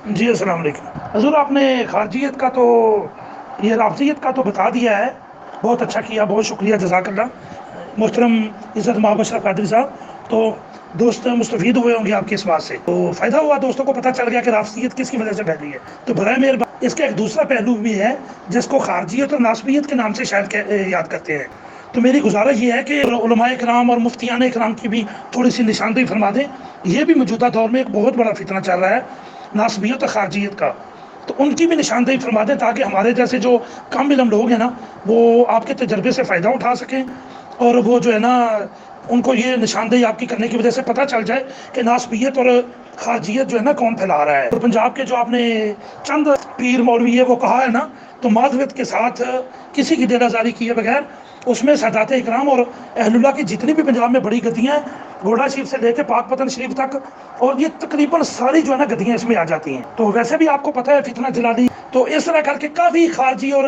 جی السلام علیکم حضور، آپ نے خارجیت کا تو یہ رافضیت کا تو بتا دیا ہے، بہت اچھا کیا، بہت شکریہ، جزاک اللہ محترم عزت مآب اشرف قادری صاحب۔ تو دوست مستفید ہوئے ہوں گے آپ کی اس بات سے، تو فائدہ ہوا، دوستوں کو پتہ چل گیا کہ رافضیت کس کی وجہ سے پھیلی ہے۔ تو برائے مہربانی اس کا ایک دوسرا پہلو بھی ہے جس کو خارجیت اور ناسبیت کے نام سے شاید یاد کرتے ہیں۔ تو میری گزارش یہ ہے کہ علماء کرام اور مفتیان کرام کی بھی تھوڑی سی نشاندہی فرما دیں۔ یہ بھی موجودہ دور میں ایک بہت بڑا فتنہ چل رہا ہے ناسبیت اور خارجیت کا، تو ان کی بھی نشاندہی فرما دیں تاکہ ہمارے جیسے جو کم علم لوگ ہیں نا وہ آپ کے تجربے سے فائدہ اٹھا سکیں، اور وہ جو ہے نا ان کو یہ نشاندہی آپ کی کرنے کی وجہ سے پتہ چل جائے کہ ناسبیت اور خارجیت جو ہے نا کون پھیلا رہا ہے۔ اور پنجاب کے جو آپ نے چند پیر مولوی ہے وہ کہا ہے نا، تو معذرت کے ساتھ کسی کی دل آزاری کیے بغیر اس میں سادات اکرام اور اہل اللہ کی جتنی بھی پنجاب میں بڑی گدیاں ہیں، گھوڑا شریف سے لے کے پاک پتن شریف تک، اور یہ تقریباً ساری جو ہے نا گدیاں اس میں آ جاتی ہیں۔ تو ویسے بھی آپ کو پتہ ہے فتنہ جلالی، تو اس طرح کر کے کافی خارجی اور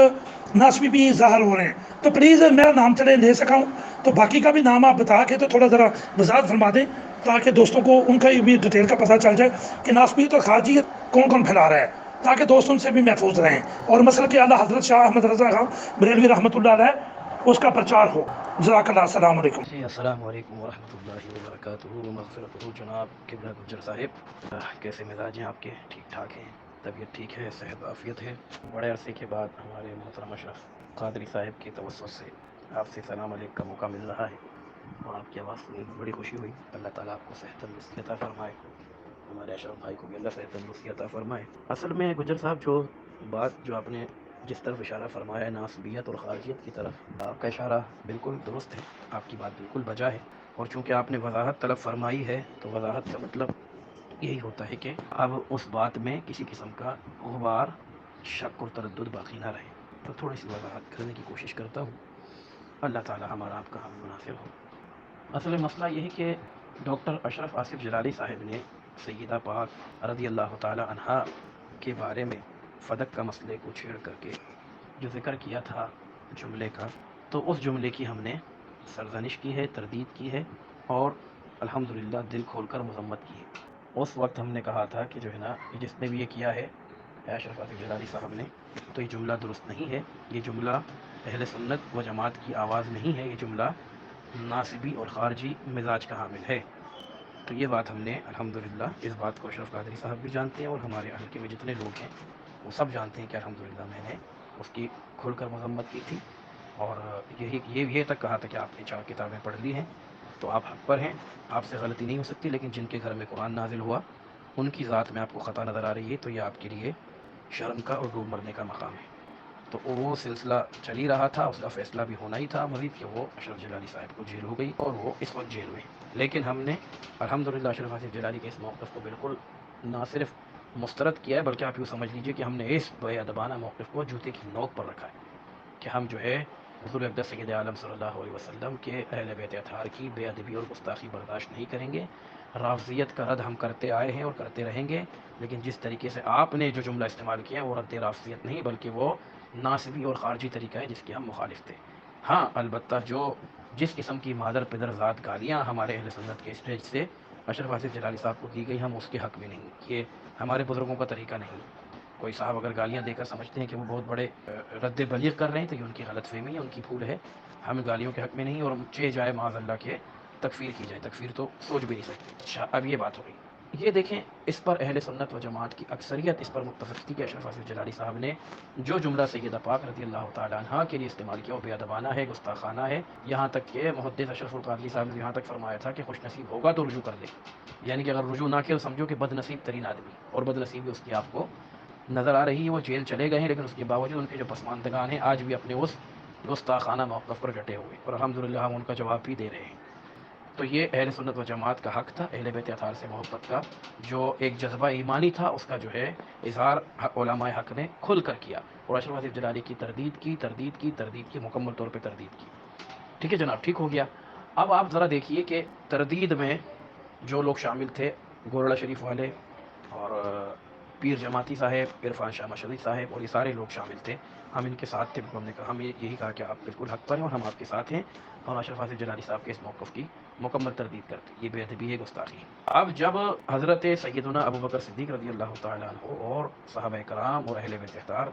ناسبی بھی ظاہر ہو رہے ہیں۔ تو پلیز میرا نام چلے لے سکا ہوں تو باقی کا بھی نام آپ بتا کے تو تھوڑا ذرا وضاحت فرما دیں تاکہ دوستوں کو ان کا بھی ڈیٹیل کا پتہ چل جائے کہ ناسبیت اور خارجیت کون کون پھیلا رہا ہے، تاکہ دوست ان سے بھی محفوظ رہیں اور مسئلہ کہ اعلیٰ حضرت شاہ احمد رضا خان بریلوی رحمۃ اللہ علیہ اس کا پرچار ہو۔ جزاک اللہ، السلام علیکم۔ جی السلام علیکم ورحمۃ اللہ وبرکاتہ مغفرت جناب قبلہ گجر صاحب، کیسے مزاج ہیں آپ کے؟ ٹھیک ٹھاک ہیں؟ طبیعت ٹھیک ہے؟ صحت عافیت ہے؟ بڑے عرصے کے بعد ہمارے محترم اشرف قادری صاحب کی توسط سے آپ سے سلام علیکم کا موقع مل رہا ہے، اور آپ کی آواز سنی بڑی خوشی ہوئی۔ اللہ تعالیٰ آپ کو صحت تندرستی عطا فرمائے، ہمارے اشرف بھائی کو بھی اللہ صحت تندرستی عطا فرمائے۔ اصل میں گجر صاحب جو آپ نے جس طرف اشارہ فرمایا ہے ناسبیت اور خارجیت کی طرف، آپ کا اشارہ بالکل درست ہے، آپ کی بات بالکل بجا ہے، اور چونکہ آپ نے وضاحت طلب فرمائی ہے تو وضاحت کا مطلب یہی ہوتا ہے کہ اب اس بات میں کسی قسم کا غبار، شک اور تردد باقی نہ رہے۔ تو تھوڑی سی وضاحت کرنے کی کوشش کرتا ہوں، اللہ تعالیٰ ہمارا آپ کا حمل مناصر ہو۔ اصل مسئلہ یہ ہے کہ ڈاکٹر اشرف آصف جلالی صاحب نے سیدہ پاک رضی اللہ تعالی عنہا کے بارے میں فدق کا مسئلے کو چھیڑ کر کے جو ذکر کیا تھا جملے کا، تو اس جملے کی ہم نے سرزنش کی ہے، تردید کی ہے، اور الحمدللہ دل کھول کر مذمت کی ہے۔ اس وقت ہم نے کہا تھا کہ جو ہے نا جس نے بھی یہ کیا ہے اشرف آصف جلالی صاحب نے، تو یہ جملہ درست نہیں ہے، یہ جملہ اہل سنت و جماعت کی آواز نہیں ہے، یہ جملہ ناسبی اور خارجی مزاج کا حامل ہے۔ تو یہ بات ہم نے الحمدللہ، اس بات کو اشرف قادری صاحب بھی جانتے ہیں اور ہمارے حلقے میں جتنے لوگ ہیں وہ سب جانتے ہیں کہ الحمدللہ میں نے اس کی کھل کر مذمت کی تھی، اور یہ تک کہا تھا کہ آپ نے 4 کتابیں پڑھ لی ہیں تو آپ حق پر ہیں، آپ سے غلطی نہیں ہو سکتی، لیکن جن کے گھر میں قرآن نازل ہوا ان کی ذات میں آپ کو خطا نظر آ رہی ہے تو یہ آپ کے لیے شرم کا اور ڈوب مرنے کا مقام ہے۔ تو وہ سلسلہ چل ہی رہا تھا، اس کا فیصلہ بھی ہونا ہی تھا مزید کہ وہ اشرف جلالی صاحب کو جیل ہو گئی اور وہ اس وقت جیل میں، لیکن ہم نے الحمدللہ اشرف آصف جلالی کے اس موقف کو بالکل نہ صرف مسترد کیا ہے بلکہ آپ یوں سمجھ لیجئے کہ ہم نے اس بے ادبانہ موقف کو جوتے کی نوک پر رکھا ہے کہ ہم جو ہے حضور اقدس سید عالم صلی اللہ علیہ وسلم کے اہل بیت اطہار کی بے ادبی اور گستاخی برداشت نہیں کریں گے۔ رافضیت کا رد ہم کرتے آئے ہیں اور کرتے رہیں گے، لیکن جس طریقے سے آپ نے جو جملہ استعمال کیا وہ رد رافضیت نہیں بلکہ وہ ناسبی اور خارجی طریقہ ہے جس کے ہم مخالف تھے۔ ہاں البتہ جس قسم کی مادر پدر ذات گالیاں ہمارے اہل سنت کے اسٹیج سے اشرف آصف جلالی صاحب کو دی گئی، ہم اس کے حق میں نہیں، یہ ہمارے بزرگوں کا طریقہ نہیں۔ کوئی صاحب اگر گالیاں دے کر سمجھتے ہیں کہ وہ بہت بڑے رد بلیغ کر رہے ہیں تو یہ ان کی غلط فہمی ہے، ان کی بھول ہے، ہم گالیوں کے حق میں نہیں، اور چے جائے معاذ اللہ کے تکفیر کی جائے، تکفیر تو سوچ بھی نہیں سکتے۔ اچھا اب یہ بات ہو گئی، یہ دیکھیں اس پر اہل سنت و جماعت کی اکثریت اس پر متفق تھی کہ اشرف آصف جلالی صاحب نے جو جملہ سیدہ پاک رضی اللہ تعالیٰ عنہا کے لیے استعمال کیا وہ بے ادبانہ ہے، گستاخانہ ہے، یہاں تک کہ محدث اشرف القادری صاحب نے یہاں تک فرمایا تھا کہ خوش نصیب ہوگا تو رجوع کر لے، یعنی کہ اگر رجوع نہ کیا تو سمجھو کہ بد نصیب ترین آدمی، اور بد نصیبی اس کی آپ کو نظر آ رہی ہے۔ وہ جیل چلے گئے ہیں لیکن اس کے باوجود ان کے جو پسماندگان ہیں آج بھی اپنے اس گستاخانہ موقف پر ڈٹے ہوئے، اور الحمدللہ ہم ان کا جواب بھی دے رہے ہیں۔ تو یہ اہل سنت و جماعت کا حق تھا، اہل بیت اطہار سے محبت کا جو ایک جذبہ ایمانی تھا اس کا جو ہے اظہار علماء حق نے کھل کر کیا، اور اشرف آصف جلالی کی تردید کی مکمل طور پہ تردید کی۔ ٹھیک ہے جناب، ٹھیک ہو گیا۔ اب آپ ذرا دیکھیے کہ تردید میں جو لوگ شامل تھے، گورڑا شریف والے اور پیر جماعتی صاحب، عرفان شاہ مشہدی صاحب اور یہ سارے لوگ شامل تھے. ہم ان کے ساتھ تھے. ہم نے کہا، ہم یہی کہا کہ آپ بالکل حق پر ہیں اور ہم آپ کے ساتھ ہیں، اور اشرف آصف جلالی صاحب کے اس موقف کی مکمل تردید کرتے ہیں. یہ بے ادبی ہے، گستاخی ہے. اب جب حضرت سیدنا ابو بکر صدیق رضی اللہ تعالیٰ عنہ اور صحابہ کرام اور اہل بیت اطہار،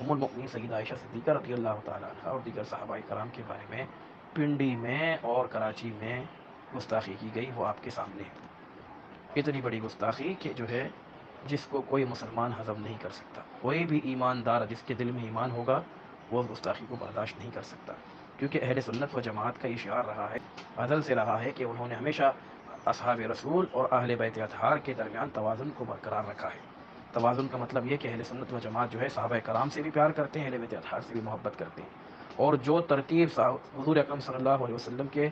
ام المؤمنین سیدہ عائشہ صدیقہ رضی اللہ تعالیٰ عنہ اور دیگر صحابہ کرام کے بارے میں پنڈی میں اور کراچی میں گستاخی کی گئی، وہ آپ کے سامنے ہے. اتنی بڑی گستاخی کہ جو ہے جس کو کوئی مسلمان ہضم نہیں کر سکتا. کوئی بھی ایماندار جس کے دل میں ایمان ہوگا وہ اس گستاخی کو برداشت نہیں کر سکتا، کیونکہ اہل سنت و جماعت کا یہ شعار رہا ہے، ازل سے رہا ہے، کہ انہوں نے ہمیشہ اصحاب رسول اور اہل بیت اطہار کے درمیان توازن کو برقرار رکھا ہے. توازن کا مطلب یہ کہ اہل سنت و جماعت جو ہے صحابہ کرام سے بھی پیار کرتے ہیں، اہل بیت اطہار سے بھی محبت کرتے ہیں، اور جو ترتیب حضور اکرم صلی اللہ علیہ وسلم کے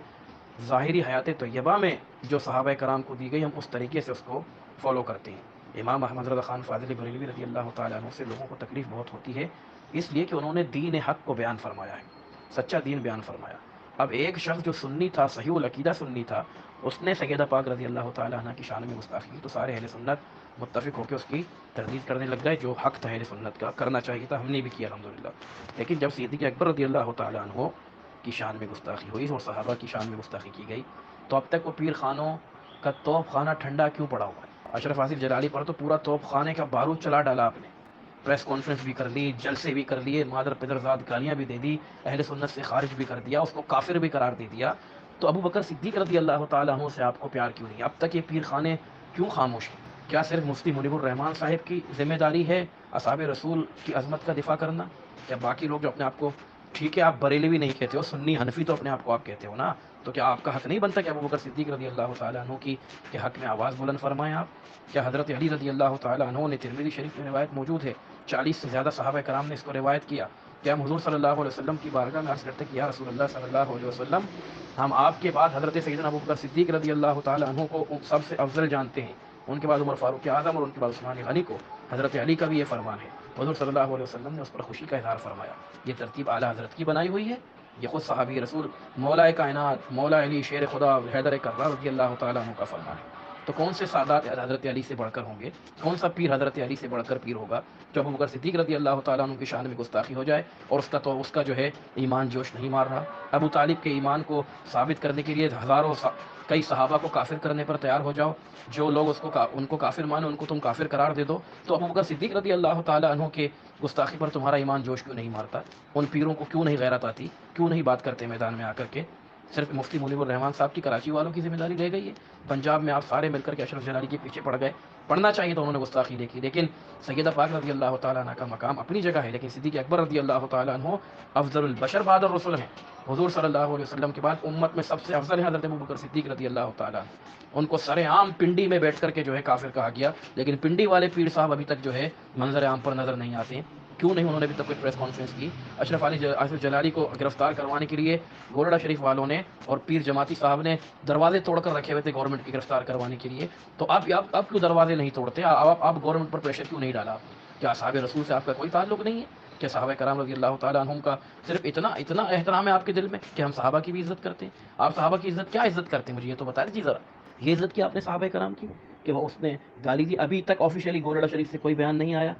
ظاہری حیات طیبہ میں جو صحابہ کرام کو دی گئی، ہم اس طریقے سے اس کو فالو کرتے ہیں. امام احمد رضا خان فاضلی بریلوی رضی اللہ تعالیٰ عنہ سے لوگوں کو تکلیف بہت ہوتی ہے، اس لیے کہ انہوں نے دین حق کو بیان فرمایا ہے، سچا دین بیان فرمایا. اب ایک شخص جو سنی تھا، صحیح العقیدہ سنی تھا، اس نے سیدہ پاک رضی اللہ تعالیٰ عنہ کی شان میں گستاخی کی، تو سارے اہل سنت متفق ہو کے اس کی تردید کرنے لگ گئے، جو حق تھا اہل سنت کا، کرنا چاہیے تھا، ہم نے بھی کیا الحمدللہ. لیکن جب صدیق اکبر رضی اللہ تعالیٰ عنہ کی شان میں گستاخی ہوئی اور صحابہ کی شان میں گستاخی کی گئی، تو اب تک وہ پیر خانوں کا توپ خانہ ٹھنڈا کیوں پڑا ہوا ہے؟ اشرف آصف جلالی پر تو پورا توپ خانے کا بارود چلا ڈالا آپ نے. پریس کانفرنس بھی کر لی، جلسے بھی کر لیے، مادر پدرزاد گالیاں بھی دے دی، اہل سنت سے خارج بھی کر دیا، اس کو کافر بھی قرار دے دیا. تو ابو بکر صدیق رضی اللہ تعالیٰ عنہ سے آپ کو پیار کیوں نہیں؟ اب تک یہ پیر خانے کیوں خاموش ہیں؟ کیا صرف مفتی منیب الرحمان صاحب کی ذمہ داری ہے اصحاب رسول کی عظمت کا دفاع کرنا؟ کیا باقی لوگ جو اپنے آپ کو، ٹھیک ہے آپ بریلوی نہیں کہتے ہو، سنی حنفی تو اپنے آپ کو آپ کہتے ہو نا، تو کیا آپ کا حق نہیں بنتا کہ ابو بکر صدیق رضی اللہ تعالیٰ عنہ کی کے حق میں آواز بلند فرمائیں آپ؟ کیا حضرت علی رضی اللہ تعالیٰ عنہ نے، ترمذی شریف میں روایت موجود ہے، 40 سے زیادہ صحابہ کرام نے اس کو روایت کیا، کہ ہم حضور صلی اللہ علیہ وسلم کی بارگاہ میں عرض کرتے کہ یا رسول اللہ صلی اللہ علیہ وسلم، ہم آپ کے بعد حضرت سیدنا ابو بکر صدیق رضی اللہ تعالیٰ عنہ کو سب سے افضل جانتے ہیں، ان کے بعد عمر فاروق اعظم اور ان کے بعد عثمان غنی کو، حضرت علی کا بھی یہ فرمان ہے. حضور صلی اللہ علیہ وسلم نے اس پر خوشی کا اظہار فرمایا. یہ ترتیب اعلیٰ حضرت کی بنائی ہوئی ہے، یہ خود صحابی رسول مولا کائنات مولا علی شیر خدا حیدر کرار رضی اللہ تعالیٰ عنہ کا فرمان ہے. تو کون سے سادات حضرت علی سے بڑھ کر ہوں گے؟ کون سا پیر حضرت علی سے بڑھ کر پیر ہوگا جو ابو بکر صدیق رضی اللہ تعالیٰ عنہ کی شان میں گستاخی ہو جائے اور اس کا جو ہے ایمان جوش نہیں مار رہا؟ ابو طالب کے ایمان کو ثابت کرنے کے لیے کئی صحابہ کو کافر کرنے پر تیار ہو جاؤ، جو لوگ ان کو کافر مانو ان کو تم کافر قرار دے دو، تو ابو بکر صدیق رضی اللہ تعالیٰ عنہ کے گستاخی پر تمہارا ایمان جوش کیوں نہیں مارتا؟ ان پیروں کو کیوں نہیں غیرت آتی؟ کیوں نہیں بات کرتے میدان میں آ کر کے؟ صرف مفتی منیب الرحمان صاحب کی کراچی والوں کی ذمہ داری رہ گئی ہے؟ پنجاب میں آپ سارے مل کر کے اشرف جلالی کے پیچھے پڑ گئے. پڑھنا چاہیے تو انہوں نے گستاخی دیکھی، لیکن سیدہ پاک رضی اللہ تعالیٰ عنہ کا مقام اپنی جگہ ہے، لیکن صدیق اکبر رضی اللہ تعالیٰ عنہ افضل البشر بعد الرسل ہیں. حضور صلی اللہ علیہ وسلم کے بعد امت میں سب سے افضل ہے حضرت ابو بکر صدیق رضی اللہ تعالیٰ عنہ. ان کو سر عام پنڈی میں بیٹھ کر کے جو ہے کافر کہا گیا، لیکن پنڈی والے پیر صاحب ابھی تک جو ہے منظر عام پر نظر نہیں آتے. کیوں نہیں انہوں نے ابھی تک کوئی پریس کانفرنس کی؟ اشرف آصف جلالی کو گرفتار کروانے کے لیے گولڈا شریف والوں نے اور پیر جماعتی صاحب نے دروازے توڑ کر رکھے ہوئے تھے گورنمنٹ کی گرفتار کروانے کے لیے. تو آپ کیوں دروازے نہیں توڑتے؟ آپ گورنمنٹ پر پریشر کیوں نہیں ڈالا؟ کیا صحابہ رسول سے آپ کا کوئی تعلق نہیں ہے؟ کہ صحابہ کرام رضی اللہ تعالیٰ عنہم کا صرف اتنا احترام ہے آپ کے دل میں کہ ہم صحابہ کی بھی عزت کرتے ہیں؟ آپ صحابہ کی عزت کیا عزت کرتے ہیں؟ مجھے یہ تو بتا دیجیے ذرا. یہ عزت کیا آپ نے صحابہ کرام کی کہ وہ اس نے گالی دی؟ ابھی تک آفیشیلی گولڈا شریف سے کوئی بیان نہیں آیا.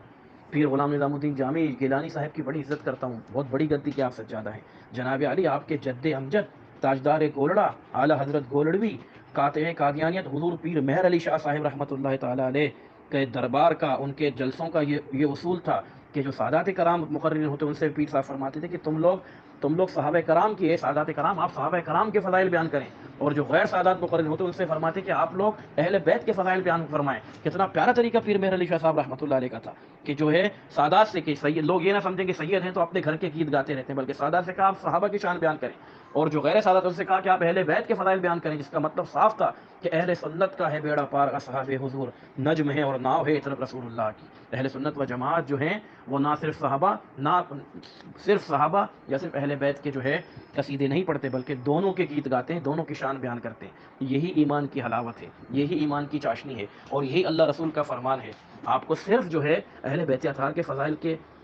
پیر غلام نظام الدین جامی گیلانی صاحب کی بڑی عزت کرتا ہوں، بہت بڑی غلطی کہ آپ سجادہ ہیں. جناب علی آپ کے جد امجد تاجدار گولڑا اعلیٰ حضرت گولڑوی قاطع قادیانیت حضور پیر مہر علی شاہ صاحب رحمۃ اللہ تعالیٰ علیہ کے دربار کا، ان کے جلسوں کا یہ اصول تھا کہ جو سادات کرام مقرر ہوتے ان سے پیر صاحب فرماتے تھے کہ تم لوگ صحابہ کرام کی، سادات کرام آپ صحابہ کرام کے فضائل بیان کریں، اور جو غیر سادات مقرر ہوتے ان سے فرماتے کہ آپ لوگ اہل بیت کے فضائل بیان فرمائیں. کتنا پیارا طریقہ پیر مہر علی شاہ صاحب رحمۃ اللہ علیہ کا تھا کہ جو ہے سادات سے کہ سید لوگ یہ نہ سمجھیں کہ سید ہیں تو اپنے گھر کے گیت گاتے رہتے ہیں، بلکہ سادات سے کہا آپ صحابہ کی شان بیان کریں، اور جو غیر سادات ان سے کہا کہ آپ اہل بیت کے فضائل بیان کریں، جس کا مطلب صاف تھا کہ اہل سنت کا ہے بیڑا پار اصحاب حضور، نجم ہے اور ناؤ ہے طرف رسول اللہ کی. اہل سنت و جماعت جو ہیں وہ نہ صرف صحابہ یا صرف اہل بیت کے جو ہے قصیدے نہیں پڑھتے، بلکہ دونوں کے گیت گاتے ہیں، دونوں کی شان بیان کرتے ہیں. یہی ایمان کی حلاوت ہے، یہی ایمان کی چاشنی ہے، اور یہی اللہ رسول کا فرمان ہے. آپ کو صرف جو ہے اہل بیت اطہار کے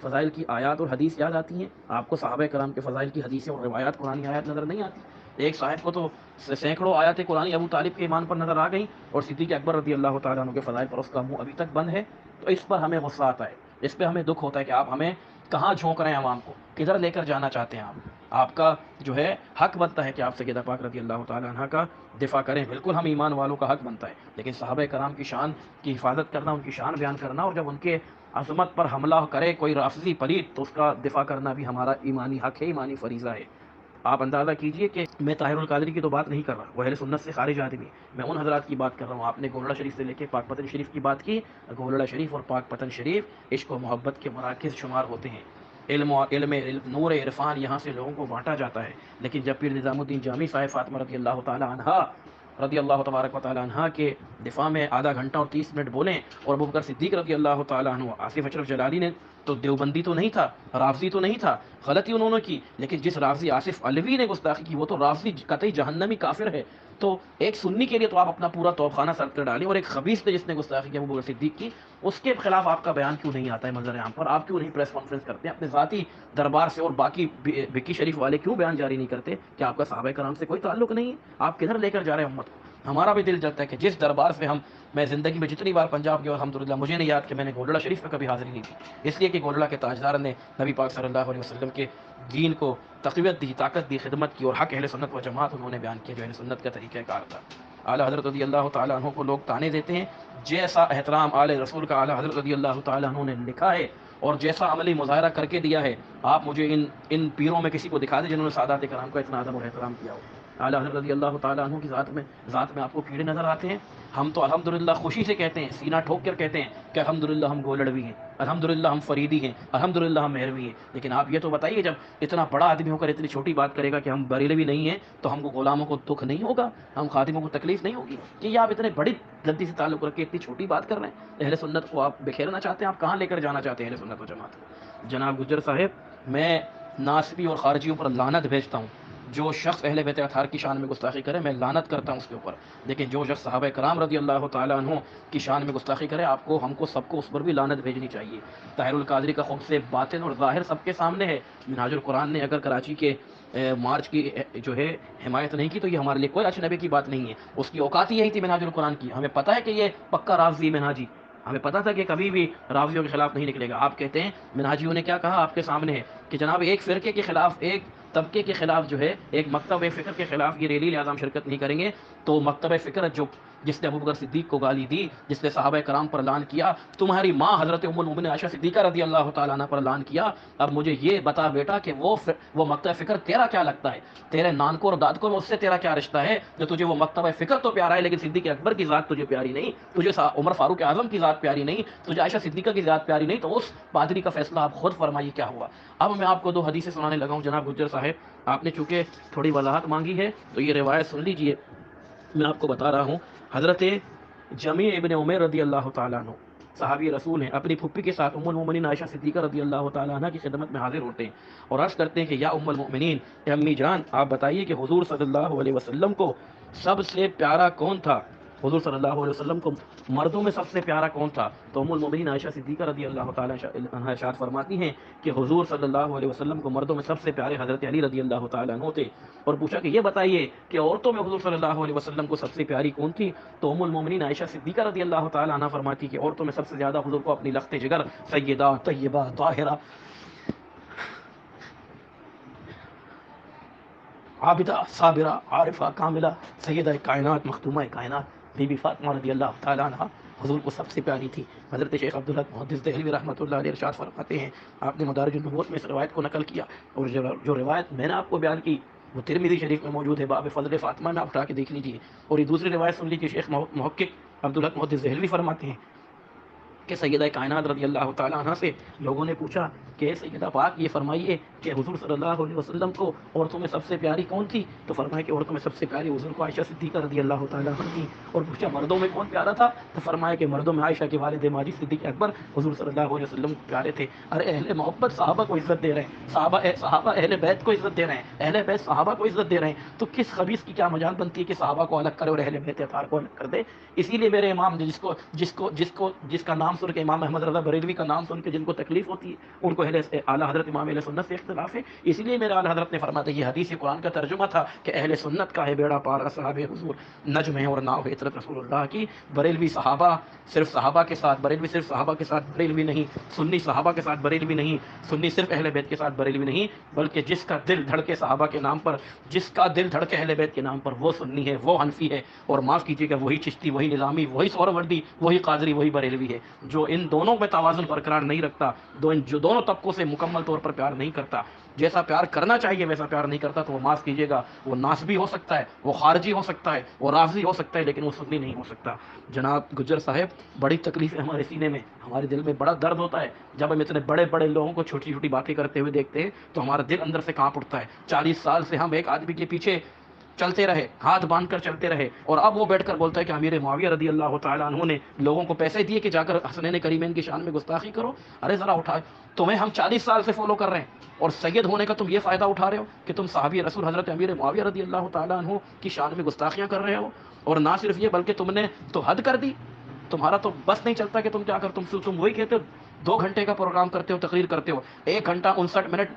فضائل کی آیات اور حدیث یاد آتی ہیں، آپ کو صحابہ کرام کے فضائل کی حدیثیں اور روایات قرآنی آیات نظر نہیں آتی. ایک صاحب کو تو سینکڑوں آیات قرآنی ابو طالب کے ایمان پر نظر آ گئیں، اور صدیق اکبر رضی اللہ تعالیٰ عنہ کے فضائل پر اس کا منہ ابھی تک بند ہے. تو اس پر ہمیں غصہ آتا ہے، اس پہ ہمیں دکھ ہوتا ہے کہ آپ ہمیں کہاں جھونک رہے ہیں، عوام کو کدھر لے کر جانا چاہتے ہیں آپ کا جو ہے حق بنتا ہے کہ آپ سیدہ پاک رضی اللہ تعالیٰ عنہ کا دفاع کریں، بالکل ہم ایمان والوں کا حق بنتا ہے، لیکن صحابہ کرام کی شان کی حفاظت کرنا، ان کی شان بیان کرنا، اور جب ان کے عظمت پر حملہ کرے کوئی رافضی پلید تو اس کا دفاع کرنا بھی ہمارا ایمانی حق ہے، ایمانی فریضہ ہے۔ آپ اندازہ کیجئے کہ میں طاہر القادری کی تو بات نہیں کر رہا، وہ اہل سنت سے خارج آدمی، میں ان حضرات کی بات کر رہا ہوں۔ آپ نے گولڑا شریف سے لے کے پاک پتن شریف کی بات کی، گولڑا شریف اور پاک پتن شریف عشق و محبت کے مراکز شمار ہوتے ہیں، علم نور عرفان یہاں سے لوگوں کو بانٹا جاتا ہے، لیکن جب پیر نظام الدین جامی صاحب فاطمہ رضی اللہ تعالی عنہا رضی اللہ تبارک و تعالی عنہ کے دفاع میں آدھا گھنٹہ اور 30 منٹ بولیں، اور ابوبکر صدیق رضی اللہ تعالی عنہ، آصف اشرف جلالی نے تو دیوبندی تو نہیں تھا، رافضی تو نہیں تھا، غلطی انہوں نے کی، لیکن جس رافضی آصف علوی نے گستاخی کی وہ تو رافضی قطعی جہنمی کافر ہے۔ تو ایک سنی کے لیے تو آپ اپنا پورا توپ خانہ سر پہ ڈالیں، اور ایک خبیث نے جس نے گستاخی کی ابوبکر صدیق کی، اس کے خلاف آپ کا بیان کیوں نہیں آتا ہے منظر عام پر؟ آپ کیوں نہیں پریس کانفرنس کرتے ہیں اپنے ذاتی دربار سے، اور باقی بکی شریف والے کیوں بیان جاری نہیں کرتے کہ آپ کا صحابہ کرام سے کوئی تعلق نہیں ہے؟ آپ کدھر لے کر جا رہے ہیں امت کو؟ ہمارا بھی دل جلتا ہے کہ جس دربار سے میں زندگی میں جتنی بار پنجاب گیا الحمدللہ مجھے نہیں یاد کہ میں نے گولڑا شریف میں کبھی حاضری نہیں دی، اس لیے کہ گولڑا کے تاجدار نے نبی پاک صلی اللہ علیہ وسلم کے دین کو تقویت دی، طاقت دی، خدمت کی، اور حق اہل سنت و جماعت انہوں نے بیان کیا جو اہل سنت کا طریقہ کار تھا۔ اعلیٰ حضرت رضی اللہ تعالیٰ عنہ کو لوگ تانے دیتے ہیں، جیسا احترام آل رسول کا اعلیٰ حضرت رضی اللہ تعالیٰ عنہ نے لکھا ہے اور جیسا عملی مظاہرہ کر کے دیا ہے، آپ مجھے ان پیروں میں کسی کو دکھا دیں جنہوں نے سادات کرام کا اتنا ادب اور احترام کیا ہو۔ اعلیٰ حضرت رضی اللہ تعالیٰ عنہ کی ذات میں آپ کو کیڑے نظر آتے ہیں؟ ہم تو الحمدللہ خوشی سے کہتے ہیں، سینہ ٹھوک کر کہتے ہیں کہ الحمدللہ ہم گولڑوی ہیں، الحمدللہ ہم فریدی ہیں، الحمدللہ ہم مہروی ہیں، لیکن آپ یہ تو بتائیے جب اتنا بڑا آدمی ہو کر اتنی چھوٹی بات کرے گا کہ ہم بریلوی نہیں ہیں تو ہم کو غلاموں کو دکھ نہیں ہوگا، ہم خادموں کو تکلیف نہیں ہوگی کہ یہ آپ اتنے بڑی غلطی سے تعلق رکھ کے اتنی چھوٹی بات کر رہے ہیں؟ اہل سنت کو آپ بکھیرنا چاہتے ہیں، آپ کہاں لے کر جانا چاہتے ہیں اہل سنت و جماعت؟ جناب گجر صاحب، میں ناسبی اور خارجیوں پر لعنت بھیجتا ہوں، جو شخص اہل بیت اطہار کی شان میں گستاخی کرے میں لعنت کرتا ہوں اس کے اوپر، لیکن جو شخص صحابہ کرام رضی اللہ تعالیٰ عنہ کی شان میں گستاخی کرے آپ کو، ہم کو، سب کو اس پر بھی لعنت بھیجنی چاہیے۔ طاہر القادری کا خود سے باطن اور ظاہر سب کے سامنے ہے۔ منہاج القرآن نے اگر کراچی کے مارچ کی جو ہے حمایت نہیں کی تو یہ ہمارے لیے کوئی اجنبی کی بات نہیں ہے، اس کی اوقات ہی یہی تھی منہاج القرآن کی، ہمیں پتہ ہے کہ یہ پکا رافضی منہاجی، ہمیں پتا تھا کہ کبھی بھی رافضیوں کے خلاف نہیں نکلے گا۔ آپ کہتے ہیں منہاجیوں نے کیا کہا، آپ کے سامنے ہے کہ جناب ایک فرقے کے خلاف، ایک طبقے کے خلاف جو ہے، ایک مکتب فکر کے خلاف یہ ریلی لہٰذا ہم شرکت نہیں کریں گے، تو مکتب فکر جس نے ابوبکر صدیق کو گالی دی، جس نے صحابہ کرام پر لعن کیا، تمہاری ماں حضرت ام المؤمنین عائشہ صدیقہ رضی اللہ تعالیٰ عنہ پر لعن کیا، اب مجھے یہ بتا بیٹا کہ وہ مکتب فکر تیرا کیا لگتا ہے؟ تیرے نانکو اور دادکو میں اس سے تیرا کیا رشتہ ہے جو تجھے وہ مکتب فکر تو پیارا ہے لیکن صدیق اکبر کی ذات تجھے پیاری نہیں، تجھے عمر فاروق اعظم کی ذات پیاری نہیں، تجھے عائشہ صدیقہ کی ذات پیاری نہیں؟ تو اس پادری کا فیصلہ آپ خود فرمائیے کیا ہوا۔ اب میں آپ کو 2 حدیثیں سنانے لگا ہوں جناب گجر صاحب، آپ نے چونکہ تھوڑی وضاحت مانگی ہے تو یہ روایت سن لیجئے، میں آپ کو بتا رہا ہوں۔ حضرت جمیع ابن عمیر رضی اللہ تعالیٰ عنہ صحابی رسول ہیں، اپنی پھپھی کے ساتھ ام المؤمنین عائشہ صدیقہ رضی اللہ تعالیٰ عنہ کی خدمت میں حاضر ہوتے ہیں اور عرض کرتے ہیں کہ یا ام المؤمنین، اے امی جان، آپ بتائیے کہ حضور صلی اللہ علیہ وسلم کو سب سے پیارا کون تھا؟ حضور صلی اللہ علیہ وسلم کو مردوں میں سب سے پیارا کون تھا؟ تو ام المؤمنین عائشہ صدیقہ رضی اللہ تعالیٰ عنہ ارشاد فرماتی ہیں کہ حضور صلی اللہ علیہ وسلم کو مردوں میں سب سے پیارے حضرت علی رضی اللہ تعالیٰ عنہ تھے، اور پوچھا کہ یہ بتائیے کہ عورتوں میں حضور صلی اللہ علیہ وسلم کو سب سے پیاری کون تھی؟ تو ام المؤمنین عائشہ صدیقہ رضی اللہ تعالیٰ عنہ فرماتی کہ عورتوں میں سب سے زیادہ حضور کو اپنی لخت جگر سیدہ طیبہ طاہرہ عابدہ صابرہ عارفہ کاملہ سیدہ کائنات مختومہ کائنات بی بی فاطمہ رضی اللہ تعالیٰ عنہ حضور کو سب سے پیاری تھی۔ حضرت شیخ عبداللہ محدث دہلوی رحمۃ اللہ علیہ ارشاد فرماتے ہیں، آپ نے مدارج النبوت میں اس روایت کو نقل کیا، اور جو روایت میں نے آپ کو بیان کی وہ ترمذی شریف میں موجود ہے، باب فضل فاطمہ میں آپ اٹھا کے دیکھ لیجیے، اور یہ دوسری روایت سن لیجیے، شیخ محقق عبداللہ محدث دہلوی فرماتے ہیں کہ سیدہ کائنات رضی اللہ تعالیٰ عنہ سے لوگوں نے پوچھا کہ سیدہ پاک یہ فرمائیے کہ حضور صلی اللہ علیہ وسلم کو عورتوں میں سب سے پیاری کون تھی؟ تو فرمایا کہ عورتوں میں سب سے پیاری حضور کو عائشہ صدیقہ رضی اللہ تعالیٰ عنہ تھی، اور پوچھا مردوں میں کون پیارا تھا؟ تو فرمایا کہ مردوں میں عائشہ کے والد ماجد صدیق اکبر حضور صلی اللہ علیہ وسلم پیارے تھے۔ ارے اہل محبت صحابہ کو عزت دے رہے ہیں، صحابہ اہل بیت کو عزت دے رہے ہیں، اہل بیت صحابہ کو عزت دے رہے ہیں، تو کس خبیث کی کیا مجال بنتی ہے کہ صحابہ کو الگ کرے اور اہل بیت اطہار کو الگ کر دے؟ اسی لیے میرے امام جس کا نام سن کے امام احمد رضا بریلوی کا نام سن کے جن کو تکلیف ہوتی ہے ان کو اعلیٰ حضرت امام اہل سنت سے اختلاف ہے، اسی لیے میرے اعلیٰ حضرت نے فرمایا تھا، یہ حدیث قرآن کا ترجمہ تھا کہ اہل سنت کا ہے بیڑا پار، اصحاب حضور نجم ہے اور ناؤ ہے عطرت رسول اللہ کی۔ بریلوی صحابہ صرف صحابہ کے ساتھ، بریلوی صرف صحابہ کے ساتھ بریلوی نہیں، سنی صحابہ کے ساتھ بریلوی نہیں، سنی صرف اہل بیت کے ساتھ بریلوی نہیں، بلکہ جس کا دل دھڑکے صحابہ کے نام پر، جس کا دل دھڑکے اہل بیت کے نام پر، وہ سنی ہے، وہ حنفی ہے، اور معاف کیجیے گا وہی چشتی، وہی نظامی، وہی سہروردی، وہی قادری، وہی بریلوی ہے۔ جو ان دونوں میں توازن برقرار نہیں رکھتا، جو دونوں طبقوں سے مکمل طور پر پیار نہیں کرتا، جیسا پیار کرنا چاہیے ویسا پیار نہیں کرتا، تو وہ معاف کیجیے گا وہ ناسبی ہو سکتا ہے، وہ خارجی ہو سکتا ہے، وہ رافضی ہو سکتا ہے، لیکن وہ سنی نہیں ہو سکتا۔ جناب گجر صاحب، بڑی تکلیف ہے ہمارے سینے میں، ہمارے دل میں بڑا درد ہوتا ہے جب ہم اتنے بڑے بڑے لوگوں کو چھوٹی چھوٹی باتیں کرتے ہوئے دیکھتے ہیں تو ہمارا دل اندر سے کانپ اٹھتا ہے۔ 40 سال سے ہم ایک آدمی کے پیچھے چلتے رہے، ہاتھ باندھ کر چلتے رہے، اور اب وہ بیٹھ کر بولتا ہے کہ امیر معاویہ رضی اللہ تعالیٰ عنہ نے لوگوں کو پیسے دیے کہ جا کر حسنین کریمین کی شان میں گستاخی کرو۔ ارے ذرا اٹھائے، تمہیں ہم 40 سال سے فالو کر رہے ہیں اور سید ہونے کا تم یہ فائدہ اٹھا رہے ہو کہ تم صحابی رسول حضرت امیر معاویہ رضی اللہ تعالیٰ عنہ کی شان میں گستاخیاں کر رہے ہو، اور نہ صرف یہ بلکہ تم نے تو حد کر دی، تمہارا تو بس نہیں چلتا کہ تم کیا کر، تم وہی کہتے ہو 2 گھنٹے کا پروگرام کرتے ہو، تقریر کرتے ہو، 1 گھنٹہ 59 منٹ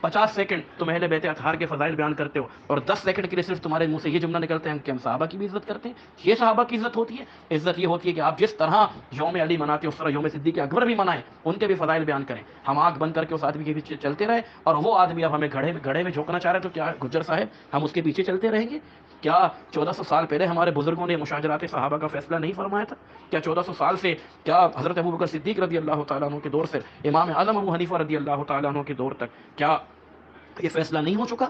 50 سیکنڈ تم اہل بیت اطہار کے فضائل بیان کرتے ہو، اور 10 سیکنڈ کے لیے صرف تمہارے منہ سے یہ جملہ نکلتے ہیں کہ ہم صحابہ کی بھی عزت کرتے ہیں۔ یہ صحابہ کی عزت ہوتی ہے؟ عزت یہ ہوتی ہے کہ آپ جس طرح یوم علی مناتے ہو اس طرح یوم صدیق اکبر بھی منائیں، ان کے بھی فضائل بیان کریں۔ ہم آنکھ بند کر کے اس آدمی کے پیچھے چلتے رہے، اور وہ آدمی اب ہمیں گڑھے میں جھونکنا چاہ رہے، تو کیا گجر صاحب ہم اس کے پیچھے چلتے رہیں گے؟ کیا 1400 سال پہلے ہمارے بزرگوں نے مشاجرات صحابہ کا فیصلہ نہیں فرمایا تھا؟ کیا 1400 سال سے، کیا حضرت ابوبکر صدیق رضی اللہ تعالیٰ عنہ کے دور سے امام اعظم ابو حنیفہ رضی اللہ تعالیٰ عنہ کے دور تک کیا یہ فیصلہ نہیں ہو چکا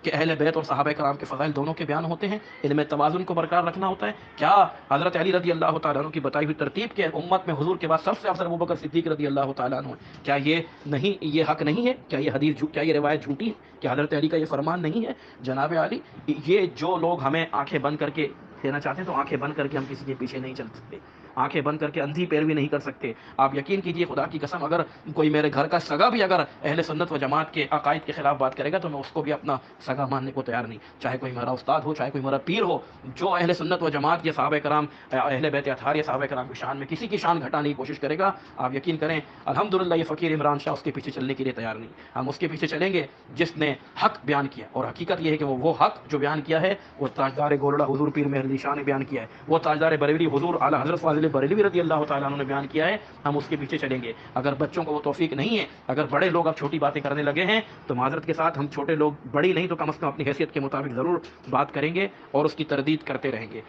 کہ اہل بیت اور صحابہ کرام کے فضائل دونوں کے بیان ہوتے ہیں، ان میں توازن کو برقرار رکھنا ہوتا ہے؟ کیا حضرت علی رضی اللہ تعالیٰ عنہ کی بتائی ہوئی ترتیب کے امت میں حضور کے بعد سب سے افضل ابوبکر صدیق رضی اللہ تعالیٰ عنہ ہے؟ کیا یہ حق نہیں ہے؟ کیا یہ حدیث، کیا یہ روایت جھوٹی ہے؟ کیا حضرت علی کا یہ فرمان نہیں ہے؟ جناب علی، یہ جو لوگ ہمیں آنکھیں بند کر کے دینا چاہتے ہیں، تو آنکھیں بند کر کے ہم کسی کے پیچھے نہیں چل سکتے، آنکھیں بند کر کے اندھی پیروی نہیں کر سکتے۔ آپ یقین کیجئے، خدا کی قسم، اگر کوئی میرے گھر کا سگا بھی اگر اہل سنت و جماعت کے عقائد کے خلاف بات کرے گا تو میں اس کو بھی اپنا سگا ماننے کو تیار نہیں، چاہے کوئی میرا استاد ہو، چاہے کوئی میرا پیر ہو۔ جو اہل سنت و جماعت یا صحابہ کرام، اہل بیت اطہار یا صحابہ کرام کی شان میں کسی کی شان گھٹانے کی کوشش کرے گا، آپ یقین کریں الحمدللہ یہ فقیر عمران شاہ اس کے پیچھے چلنے کے لیے تیار نہیں۔ ہم اس کے پیچھے چلیں گے جس نے حق بیان کیا، اور حقیقت یہ ہے کہ وہ حق جو بیان کیا ہے وہ تاجدار گولڑا حضور پیر مہر علی شاہ نے بیان کیا ہے، وہ تاجدار بریلوی حضور اعلیٰ حضرت فاضل بریلوی رضی اللہ تعالیٰ عنہ نے بیان کیا ہے، ہم اس کے پیچھے چلیں گے۔ اگر بچوں کو وہ توفیق نہیں ہے، اگر بڑے لوگ اب چھوٹی باتیں کرنے لگے ہیں، تو معذرت کے ساتھ ہم چھوٹے لوگ بڑی نہیں تو کم از کم اپنی حیثیت کے مطابق ضرور بات کریں گے اور اس کی تردید کرتے رہیں گے۔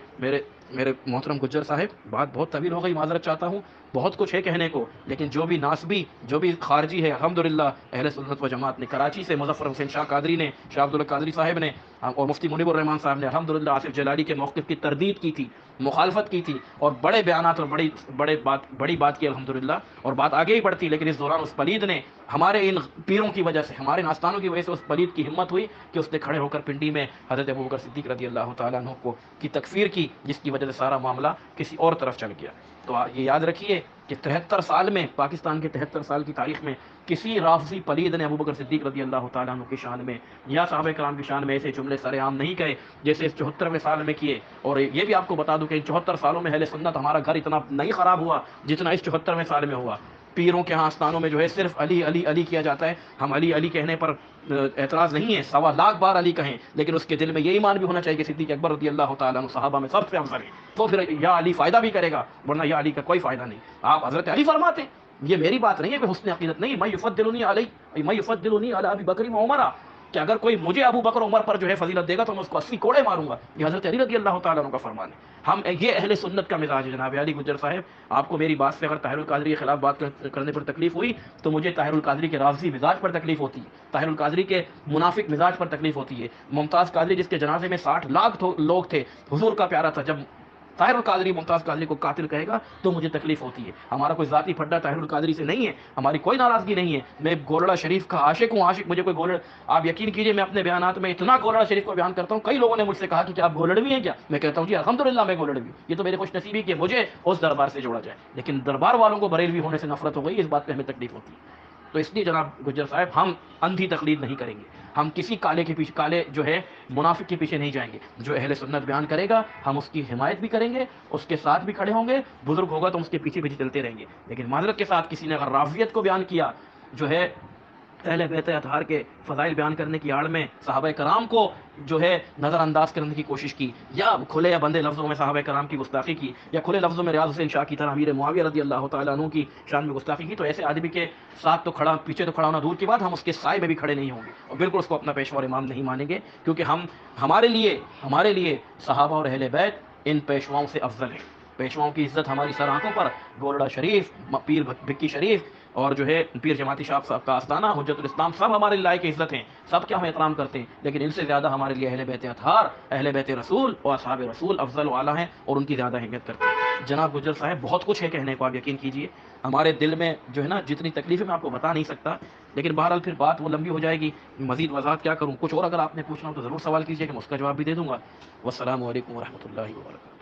میرے محترم گجر صاحب، بات بہت طویل ہو گئی، معذرت چاہتا ہوں، بہت کچھ ہے کہنے کو، لیکن جو بھی ناسبی، جو بھی خارجی ہے، الحمدللہ اہل سنت و جماعت نے کراچی سے مظفر حسین شاہ قادری نے، شاہ عبداللہ قادری صاحب نے، اور مفتی منیب الرحمان صاحب نے الحمدللہ آصف جلالی کے موقف کی تردید کی تھی، مخالفت کی تھی، اور بڑے بیانات اور بڑی بات کی الحمدللہ، اور بات آگے ہی بڑھتی، لیکن اس دوران اس پلید نے ہمارے ان پیروں کی وجہ سے، ہمارے ناستانوں کی وجہ سے اس پلید کی ہمت ہوئی کہ اس نے کھڑے ہو کر پنڈی میں حضرت ابوبکر صدیق رضی اللہ تعالیٰ عنہ کی تکفیر کی، جس کی وجہ سے سارا معاملہ کسی اور طرف چل گیا۔ تو یہ یاد رکھیے کہ 73 سال میں، پاکستان کے 73 سال کی تاریخ میں کسی رافضی پلید نے ابوبکر صدیق رضی اللہ تعالیٰ عنہ کی شان میں یا صحابہ کرام کی شان میں ایسے جملے سر عام نہیں کہے جیسے اس 74ویں سال میں کیے۔ اور یہ بھی آپ کو بتا دوں کہ ان 74 سالوں میں اہل سنت ہمارا گھر اتنا نہیں خراب ہوا جتنا اس 74ویں سال میں ہوا۔ پیروں کے ہاں آستانوں میں جو ہے صرف علی علی علی کیا جاتا ہے، ہم علی علی کہنے پر اعتراض نہیں ہے، 1.25 بار علی کہیں، لیکن اس کے دل میں یہ ایمان بھی ہونا چاہیے کہ صدیق اکبر رضی اللہ تعالیٰ عنہ صحابہ میں سب سے افضل ہے، تو پھر یا علی فائدہ بھی کرے گا، ورنہ یا علی کا کوئی فائدہ نہیں۔ آپ حضرت علی فرماتے ہیں، یہ میری بات نہیں ہے کہ حسن عقیدت نہیں، میں یفضلنی علی ابی بکر و عمر، کہ اگر کوئی مجھے ابو بکر عمر پر جو ہے فضیلت دے گا تو میں اس کو 80 کوڑے ماروں گا، یہ حضرت علی رضی اللہ تعالیٰ عنہ کا فرمان ہے۔ ہم یہ اہل سنت کا مزاج ہے۔ جناب علی گجر صاحب، آپ کو میری بات سے اگر طاہر القادری کے خلاف بات کرنے پر تکلیف ہوئی تو مجھے طاہر القادری کے رافضی مزاج پر تکلیف ہوتی ہے، طاہر القادری کے منافق مزاج پر تکلیف ہوتی ہے۔ ممتاز قادری جس کے جنازے میں 60 لاکھ لوگ تھے، حضور کا پیارا تھا، جب طاہر القادری ممتاز قادری کو قاتل کہے گا تو مجھے تکلیف ہوتی ہے۔ ہمارا کوئی ذاتی پھڈا طاہر القادری سے نہیں ہے، ہماری کوئی ناراضگی نہیں ہے، میں گولڑا شریف کا عاشق ہوں، عاشق مجھے کوئی گولڑ، آپ یقین کیجئے میں اپنے بیانات میں اتنا گولڑا شریف کو بیان کرتا ہوں، کئی لوگوں نے مجھ سے کہا کہ آپ گولڑوی ہیں کیا؟ میں کہتا ہوں جی الحمدللہ میں گولڑوی ہوں، یہ تو میرے خوش نصیبی کہ مجھے اس دربار سے جوڑا جائے، لیکن دربار والوں کو بریلوی ہونے سے نفرت ہو گئی، اس بات پہ ہمیں تکلیف ہوتی ہے۔ تو اس لیے جناب گجر صاحب، ہم اندھی تقلید نہیں کریں گے، ہم کسی کالے جو ہے منافق کے پیچھے نہیں جائیں گے۔ جو اہل سنت بیان کرے گا ہم اس کی حمایت بھی کریں گے، اس کے ساتھ بھی کھڑے ہوں گے، بزرگ ہوگا تو اس کے پیچھے پیچھے چلتے رہیں گے۔ لیکن معذرت کے ساتھ کسی نے اگر رافضیت کو بیان کیا، جو ہے اہل بیت اطہار کے فضائل بیان کرنے کی آڑ میں صحابہ کرام کو جو ہے نظر انداز کرنے کی کوشش کی، یا کھلے یا بندے لفظوں میں صحابہ کرام کی گستاخی کی، یا کھلے لفظوں میں ریاض حسین شاہ کی طرح امیر معاویہ رضی اللہ تعالیٰ عنہ کی شان میں گستاخی کی، تو ایسے آدمی کے ساتھ تو کھڑا، پیچھے تو کھڑا ہونا دور کی بات، ہم اس کے سائے میں بھی کھڑے نہیں ہوں گے اور بالکل اس کو اپنا پیشوا اور امام نہیں مانیں گے، کیونکہ ہمارے لیے صحابہ اور اہل بیت ان پیشواؤں سے افضل ہیں۔ پیشواؤں کی عزت ہماری سر آنکھوں پر، گولڑا شریف، پیر بھکی شریف اور جو ہے پیر جماعتی شاہ صاحب کا آستانہ، حجت الاسلام، سب ہمارے لائق عزت ہیں، سب کے ہم احترام کرتے ہیں، لیکن ان سے زیادہ ہمارے لیے اہل بیت اطہار، اہل بیت رسول اور اصحاب رسول افضل و اعلیٰ ہیں اور ان کی زیادہ اہمیت کرتے ہیں۔ جناب گجر صاحب بہت کچھ ہے کہنے کو، آپ یقین کیجئے ہمارے دل میں جو ہے نا جتنی تکلیفیں میں آپ کو بتا نہیں سکتا، لیکن بہرحال پھر بات وہ لمبی ہو جائے گی، مزید وضاحت کیا کروں، کچھ اور اگر آپ نے پوچھنا ہو تو ضرور سوال کیجیے کہ میں اس کا جواب بھی دے دوں گا۔ والسلام علیکم ورحمۃ اللہ وبرکاتہ۔